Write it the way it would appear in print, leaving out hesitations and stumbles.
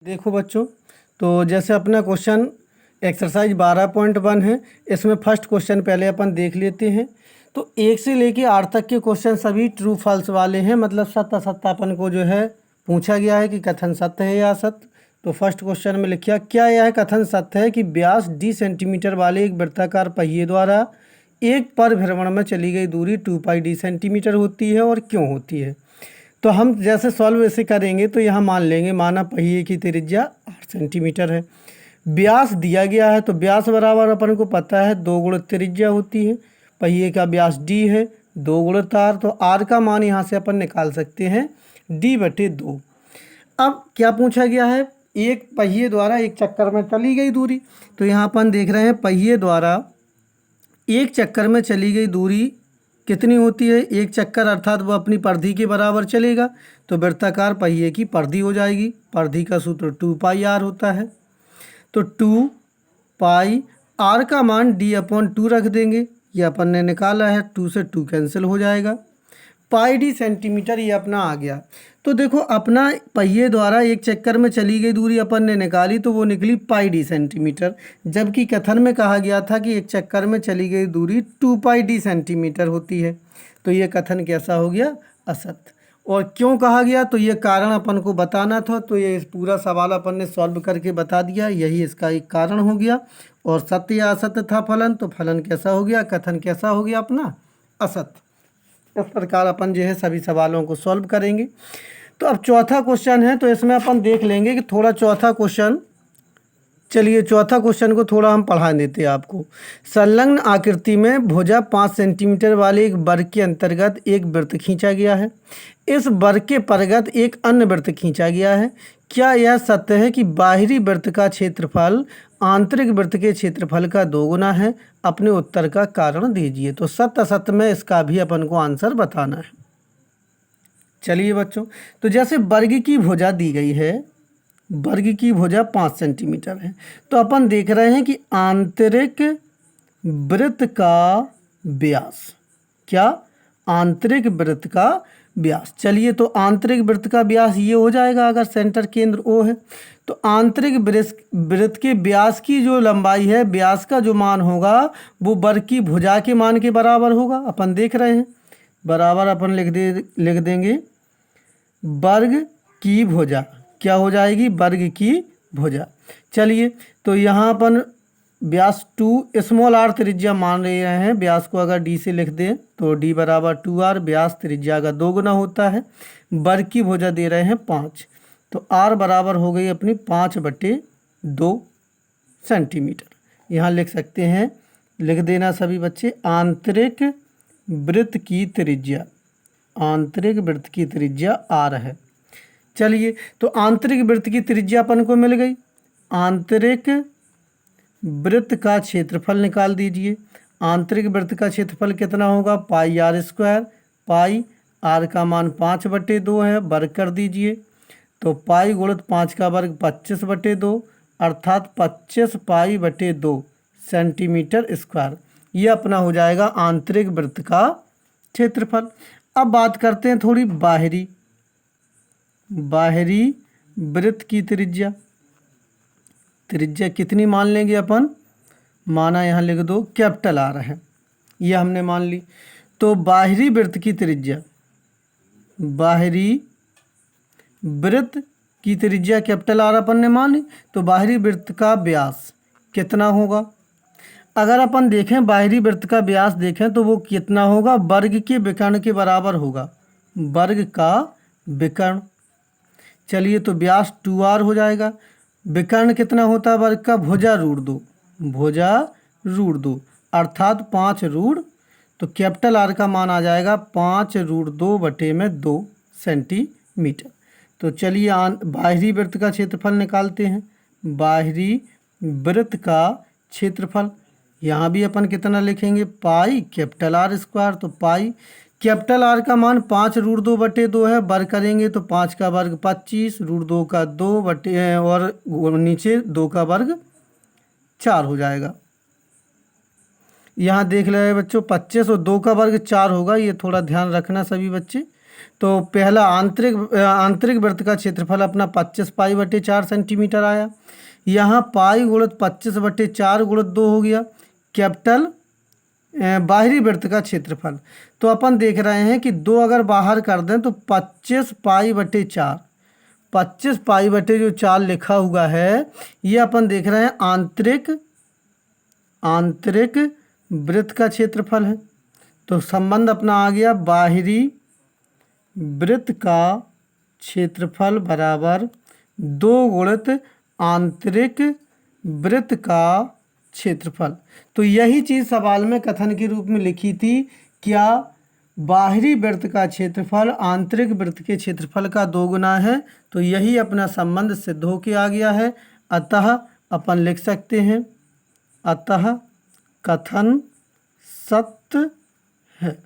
देखो बच्चों, तो जैसे अपना क्वेश्चन एक्सरसाइज 12.1 है। इसमें फर्स्ट क्वेश्चन पहले अपन देख लेते हैं। तो 1 से लेके 8 तक के क्वेश्चन सभी ट्रू फॉल्स वाले हैं, मतलब सत्य असत्य अपन को जो है पूछा गया है कि कथन सत्य है या असत्य। तो फर्स्ट क्वेश्चन में लिखा, क्या यह कथन सत्य है कि व्यास d सेंटीमीटर वाले एक वृत्ताकार पहिए द्वारा एक परिभ्रमण में चली गई दूरी 2πd सेंटीमीटर होती है और क्यों होती है। तो हम जैसे सॉल्व ऐसे करेंगे तो यहाँ मान लेंगे, माना पहिए की त्रिज्या 8 सेंटीमीटर है, व्यास दिया गया है। तो व्यास बराबर अपन को पता है 2 गुणित त्रिज्या होती है, पहिए का व्यास d है, 2 गुणित r। तो r का मान यहाँ से अपन निकाल सकते हैं d/2। अब क्या पूछा गया है, एक पहिए द्वारा एक चक्कर में चली गई दूरी। तो यहाँ अपन देख रहे हैं पहिए द्वारा एक चक्कर में चली गई दूरी कितनी होती है। एक चक्कर अर्थात वो अपनी परिधि के बराबर चलेगा, तो वृत्ताकार पहिए की परिधि हो जाएगी। परिधि का सूत्र 2πr होता है। तो 2πr का मान d/2 रख देंगे, ये अपन ने निकाला है। 2 से 2 कैंसिल हो जाएगा। πd सेंटीमीटर ये अपना आ गया। तो देखो, अपना पहिए द्वारा एक चक्कर में चली गई दूरी अपन ने निकाली, तो वो निकली πd सेंटीमीटर, जबकि कथन में कहा गया था कि एक चक्कर में चली गई दूरी 2πd सेंटीमीटर होती है। तो ये कथन कैसा हो गया, असत्य। और क्यों कहा गया, तो ये कारण अपन को बताना था। तो ये पूरा सवाल अपन ने सॉल्व करके बता दिया, यही इसका एक कारण हो गया। और सत्य या असत्य था फलन, तो फलन कैसा हो गया, कथन कैसा हो गया अपना, असत्य। इस प्रकार अपन जो है सभी सवालों को सॉल्व करेंगे। तो अब चौथा क्वेश्चन है, तो इसमें अपन देख लेंगे कि थोड़ा चौथा क्वेश्चन, चलिए चौथा क्वेश्चन को थोड़ा हम पढ़ा देते हैं आपको। संलग्न आकृति में भुजा 5 सेंटीमीटर वाले एक वर्ग के अंतर्गत एक वृत्त खींचा गया है। इस वर्ग के परगत एक अन्य वृत्त खींचा गया है। क्या यह सत्य है कि बाहरी वृत्त का क्षेत्रफल आंतरिक वृत्त के क्षेत्रफल का 2 गुना है। अपने उत्तर का कारण दीजिए। तो सत्य असत्य में इसका भी अपन को आंसर बताना है। चलिए बच्चों, तो जैसे वर्ग की भुजा दी गई है, वर्ग की भुजा 5 सेंटीमीटर है, तो अपन देख रहे हैं कि आंतरिक वृत्त का व्यास, क्या, आंतरिक वृत्त का व्यास। चलिए, तो आंतरिक वृत्त का व्यास ये हो जाएगा, अगर सेंटर केंद्र O है तो आंतरिक वृत्त के व्यास की जो लंबाई है, व्यास का जो मान होगा वो वर्ग की भुजा के मान के बराबर होगा। अपन देख रहे हैं, बराबर अपन लिख देंगे वर्ग की भुजा, क्या हो जाएगी, वर्ग की भुजा। चलिए, तो यहाँ अपन व्यास 2 स्मॉल r त्रिज्या मान रहे हैं। व्यास को अगर d से लिख दें तो d बराबर 2r, व्यास त्रिज्या का 2 गुना होता है। वर्ग की भुजा दे रहे हैं 5, तो r बराबर हो गई अपनी 5/2 सेंटीमीटर। यहाँ लिख सकते हैं, लिख देना सभी बच्चे, आंतरिक वृत्त की त्रिज्या, आंतरिक वृत्त की त्रिज्या r है। चलिए, तो आंतरिक वृत्त की त्रिज्या अपन को मिल गई। आंतरिक वृत्त का क्षेत्रफल निकाल दीजिए। आंतरिक वृत्त का क्षेत्रफल कितना होगा, πr²। पाई r का मान 5/2 है, वर्ग कर दीजिए। तो पाई गुणित 5 का वर्ग 25/2, अर्थात 25π/2 सेंटीमीटर स्क्वायर। ये अपना हो जाएगा आंतरिक वृत्त का क्षेत्रफल। अब बात करते हैं थोड़ी बाहरी वृत्त की त्रिज्या। त्रिज्या कितनी मान लेंगे अपन, माना यहाँ लिख दो R है, ये हमने मान ली। तो बाहरी वृत्त की त्रिज्या, बाहरी वृत्त की त्रिज्या R अपन ने मान ली। तो बाहरी वृत्त का व्यास कितना होगा, अगर अपन देखें बाहरी वृत्त का व्यास देखें तो वो कितना होगा, वर्ग के विकर्ण के बराबर होगा, वर्ग का विकर्ण। चलिए, तो व्यास 2r हो जाएगा। विकर्ण कितना होता है वर्ग का, भुजा √2, भुजा √2 अर्थात 5 तो R का मान आ जाएगा 5√2/2 सेंटीमीटर। तो चलिए बाहरी वृत्त का क्षेत्रफल निकालते हैं। बाहरी वृत्त का क्षेत्रफल यहाँ भी अपन कितना लिखेंगे, πR²। तो पाई R का मान 5√2/2 है, वर्ग करेंगे तो 5 का वर्ग 25, √2 का 2 और नीचे 2 का वर्ग 4 हो जाएगा। यहाँ देख रहे हैं बच्चों, 25 और 2 का वर्ग 4 होगा, ये थोड़ा ध्यान रखना सभी बच्चे। तो पहला आंतरिक वृत्त का क्षेत्रफल अपना 25 पाई/4 सेंटीमीटर आया। यहाँ पाई गुणित 25/4 गुणित 2 हो गया कैपिटल बाहरी वृत्त का क्षेत्रफल। तो अपन देख रहे हैं कि 2 अगर बाहर कर दें तो 25 पाई/4, 25 पाई/4 लिखा हुआ है, ये अपन देख रहे हैं आंतरिक वृत्त का क्षेत्रफल है। तो संबंध अपना आ गया बाहरी वृत्त का क्षेत्रफल बराबर 2 गुणित आंतरिक वृत्त का क्षेत्रफल। तो यही चीज़ सवाल में कथन के रूप में लिखी थी, क्या बाहरी वृत्त का क्षेत्रफल आंतरिक वृत्त के क्षेत्रफल का 2 गुना है। तो यही अपना संबंध सिद्ध होके आ गया है। अतः अपन लिख सकते हैं, अतः कथन सत्य है।